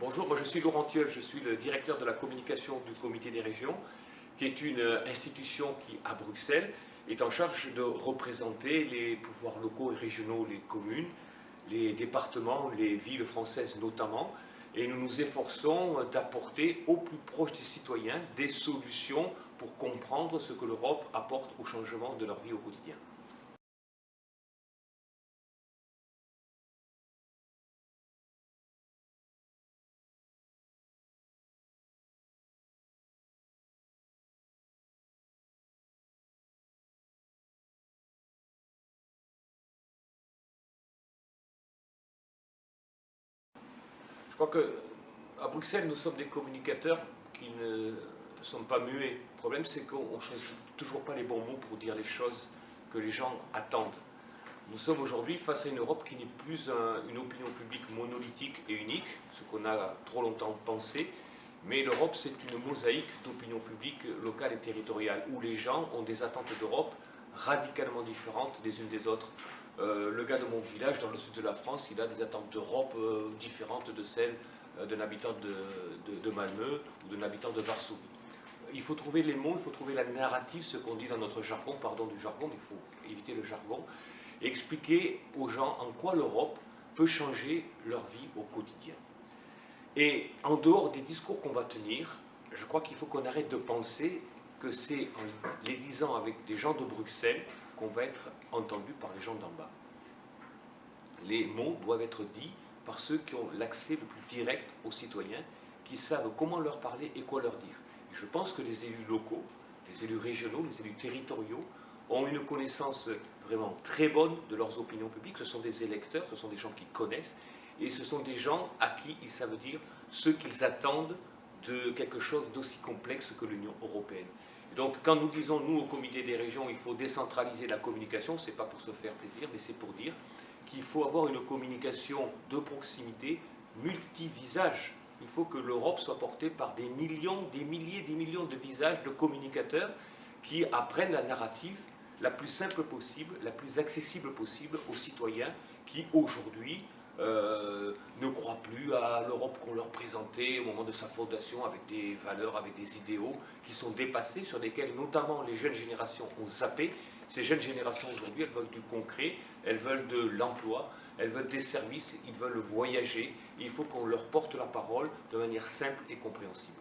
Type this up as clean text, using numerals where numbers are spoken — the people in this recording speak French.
Bonjour, moi je suis Laurent Thiel, je suis le directeur de la communication du Comité des régions, qui est une institution qui, à Bruxelles, est en charge de représenter les pouvoirs locaux et régionaux, les communes, les départements, les villes françaises notamment, et nous nous efforçons d'apporter au plus proche des citoyens des solutions pour comprendre ce que l'Europe apporte au changement de leur vie au quotidien. Je crois qu'à Bruxelles, nous sommes des communicateurs qui ne sont pas muets. Le problème, c'est qu'on ne choisit toujours pas les bons mots pour dire les choses que les gens attendent. Nous sommes aujourd'hui face à une Europe qui n'est plus une opinion publique monolithique et unique, ce qu'on a trop longtemps pensé, mais l'Europe, c'est une mosaïque d'opinions publiques locales et territoriales, où les gens ont des attentes d'Europe radicalement différentes des unes des autres. Le gars de mon village, dans le sud de la France, il a des attentes d'Europe différentes de celles d'un habitant de Malmö ou d'un habitant de Varsovie. Il faut trouver les mots, il faut trouver la narrative, ce qu'on dit dans notre jargon, pardon du jargon, mais il faut éviter le jargon, et expliquer aux gens en quoi l'Europe peut changer leur vie au quotidien. Et en dehors des discours qu'on va tenir, je crois qu'il faut qu'on arrête de penser que c'est en les disant avec des gens de Bruxelles qu'on va être entendu par les gens d'en bas. Les mots doivent être dits par ceux qui ont l'accès le plus direct aux citoyens, qui savent comment leur parler et quoi leur dire. Et je pense que les élus locaux, les élus régionaux, les élus territoriaux ont une connaissance vraiment très bonne de leurs opinions publiques. Ce sont des électeurs, ce sont des gens qui connaissent, et ce sont des gens à qui ils savent dire ce qu'ils attendent de quelque chose d'aussi complexe que l'Union européenne. Et donc quand nous disons, nous, au Comité des régions, il faut décentraliser la communication, ce n'est pas pour se faire plaisir, mais c'est pour dire qu'il faut avoir une communication de proximité, multivisage. Il faut que l'Europe soit portée par des millions, des milliers, des millions de visages de communicateurs qui apprennent la narrative la plus simple possible, la plus accessible possible aux citoyens qui, aujourd'hui, ne croient plus à l'Europe qu'on leur présentait au moment de sa fondation, avec des valeurs, avec des idéaux qui sont dépassés, sur lesquels notamment les jeunes générations ont zappé. Ces jeunes générations aujourd'hui, elles veulent du concret, elles veulent de l'emploi, elles veulent des services, ils veulent voyager. Il faut qu'on leur porte la parole de manière simple et compréhensible.